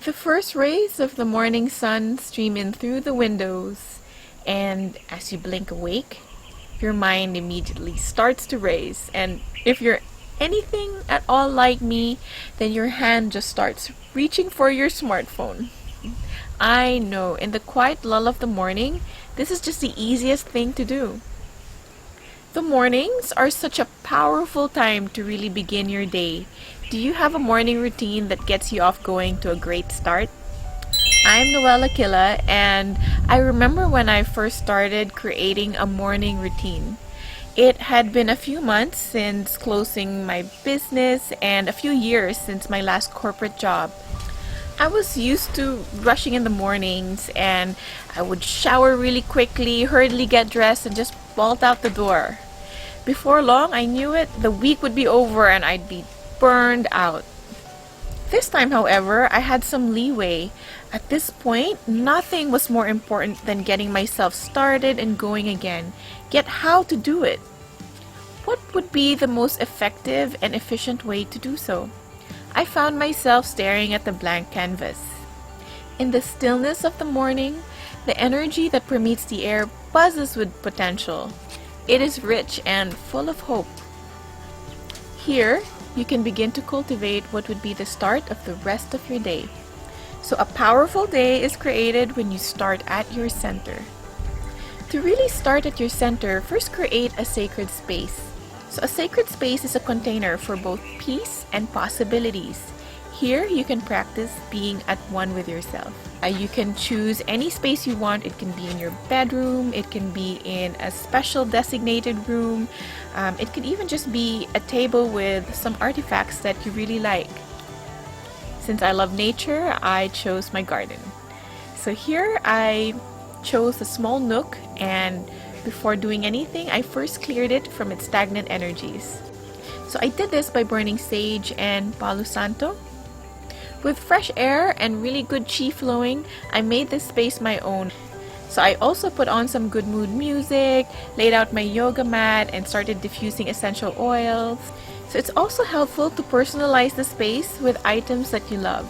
The first rays of the morning sun stream in through the windows, and as you blink awake, your mind immediately starts to race. And if you're anything at all like me, then your hand just starts reaching for your smartphone. I know, in the quiet lull of the morning, this is just the easiest thing to do. The mornings are such a powerful time to really begin your day. Do you have a morning routine that gets you off going to a great start? I'm Noelle Aquila, and I remember when I first started creating a morning routine. It had been a few months since closing my business and a few years since my last corporate job. I was used to rushing in the mornings, and I would shower really quickly, hurriedly get dressed, and just bolt out the door. Before long, I knew it, the week would be over and I'd be burned out. This time, however, I had some leeway. At this point, nothing was more important than getting myself started and going again. Yet how to do it? What would be the most effective and efficient way to do so? I found myself staring at the blank canvas. In the stillness of the morning, the energy that permeates the air buzzes with potential. It is rich and full of hope. Here, you can begin to cultivate what would be the start of the rest of your day. So a powerful day is created when you start at your center. To really start at your center, first create a sacred space. So a sacred space is a container for both peace and possibilities. Here, you can practice being at one with yourself. You can choose any space you want. It can be in your bedroom, it can be in a special designated room, it could even just be a table with some artifacts that you really like. Since I love nature, I chose my garden. So here I chose a small nook, and before doing anything, I first cleared it from its stagnant energies. So I did this by burning sage and Palo Santo. With fresh air and really good chi flowing, I made this space my own. So I also put on some good mood music, laid out my yoga mat, and started diffusing essential oils. So it's also helpful to personalize the space with items that you love.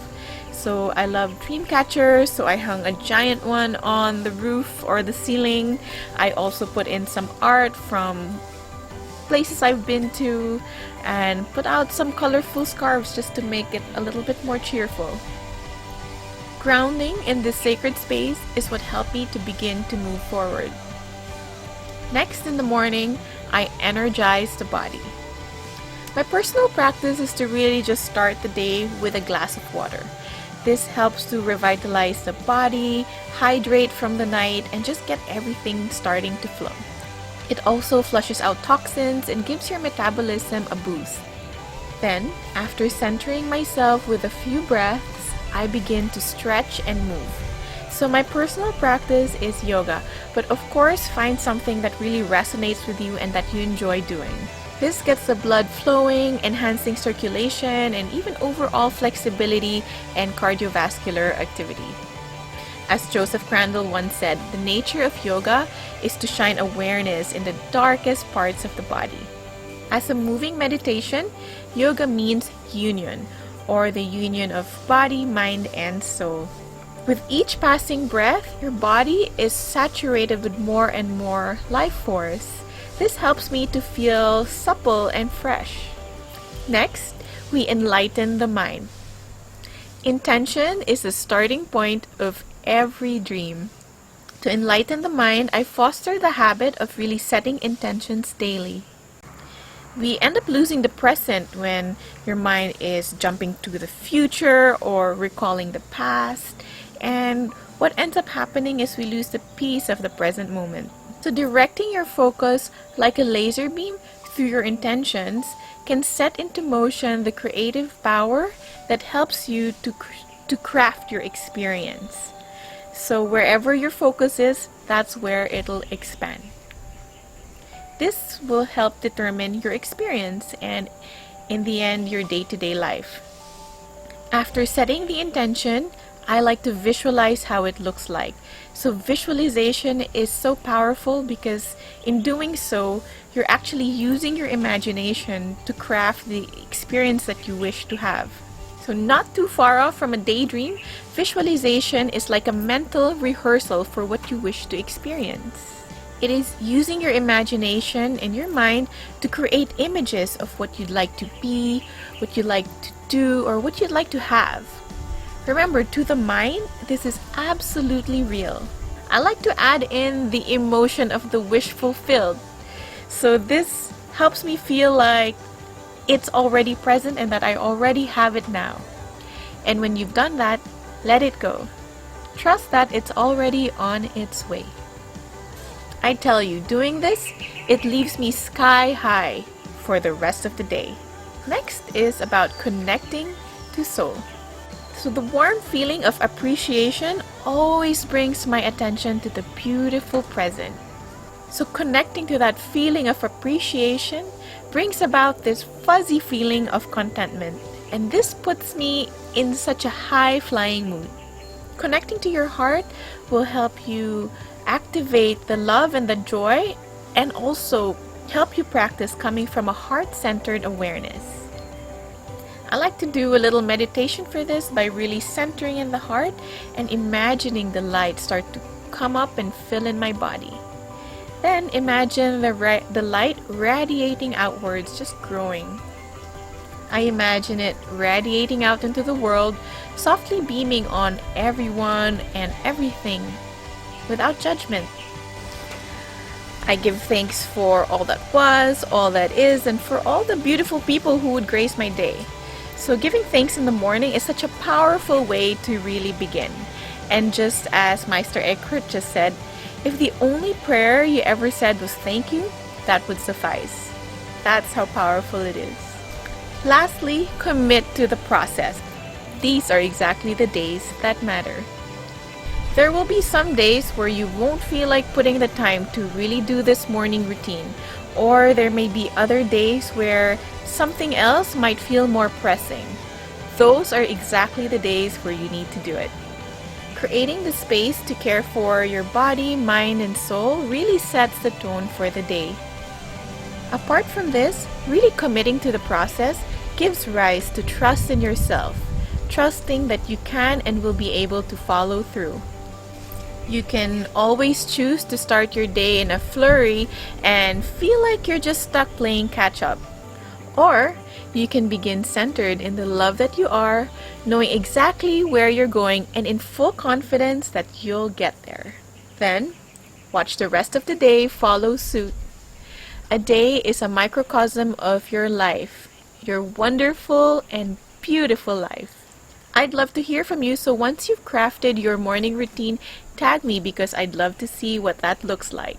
So I love dream catchers, so I hung a giant one on the roof or the ceiling. I also put in some art from places I've been to, and put out some colorful scarves just to make it a little bit more cheerful. Grounding in this sacred space is what helped me to begin to move forward. Next, in the morning, I energize the body. My personal practice is to really just start the day with a glass of water. This helps to revitalize the body, hydrate from the night, and just get everything starting to flow. It also flushes out toxins and gives your metabolism a boost. Then, after centering myself with a few breaths, I begin to stretch and move. So my personal practice is yoga, but of course find something that really resonates with you and that you enjoy doing. This gets the blood flowing, enhancing circulation, and even overall flexibility and cardiovascular activity. As Joseph Crandall once said, the nature of yoga is to shine awareness in the darkest parts of the body. As a moving meditation, yoga means union, or the union of body, mind, and soul. With each passing breath, your body is saturated with more and more life force. This helps me to feel supple and fresh. Next, we enlighten the mind. Intention is the starting point of every dream. To enlighten the mind, I foster the habit of really setting intentions daily. We end up losing the present when your mind is jumping to the future or recalling the past, and what ends up happening is we lose the peace of the present moment. So directing your focus like a laser beam through your intentions can set into motion the creative power that helps you to craft your experience. So wherever your focus is, that's where it'll expand. This will help determine your experience and, in the end, your day-to-day life. After setting the intention, I like to visualize how it looks like. So visualization is so powerful because in doing so, you're actually using your imagination to craft the experience that you wish to have. So not too far off from a daydream, visualization is like a mental rehearsal for what you wish to experience. It is using your imagination and your mind to create images of what you'd like to be, what you'd like to do, or what you'd like to have. Remember, to the mind, this is absolutely real. I like to add in the emotion of the wish fulfilled. So this helps me feel like it's already present and that I already have it now. And when you've done that, let it go. Trust that it's already on its way. I tell you, doing this, it leaves me sky high for the rest of the day. Next is about connecting to soul. So the warm feeling of appreciation always brings my attention to the beautiful present. So connecting to that feeling of appreciation brings about this fuzzy feeling of contentment. And this puts me in such a high-flying mood. Connecting to your heart will help you activate the love and the joy, and also help you practice coming from a heart-centered awareness. I like to do a little meditation for this by really centering in the heart and imagining the light start to come up and fill in my body. Then imagine the light radiating outwards, just growing. I imagine it radiating out into the world, softly beaming on everyone and everything without judgment. I give thanks for all that was, all that is, and for all the beautiful people who would grace my day. So giving thanks in the morning is such a powerful way to really begin. And just as Meister Eckhart just said, if the only prayer you ever said was thank you, that would suffice. That's how powerful it is. Lastly, commit to the process. These are exactly the days that matter. There will be some days where you won't feel like putting the time to really do this morning routine, or there may be other days where something else might feel more pressing. Those are exactly the days where you need to do it. Creating the space to care for your body, mind, and soul really sets the tone for the day. Apart from this, really committing to the process gives rise to trust in yourself, trusting that you can and will be able to follow through. You can always choose to start your day in a flurry and feel like you're just stuck playing catch up. Or you can begin centered in the love that you are, knowing exactly where you're going and in full confidence that you'll get there. Then, watch the rest of the day follow suit. A day is a microcosm of your life, your wonderful and beautiful life. I'd love to hear from you, so once you've crafted your morning routine, tag me because I'd love to see what that looks like.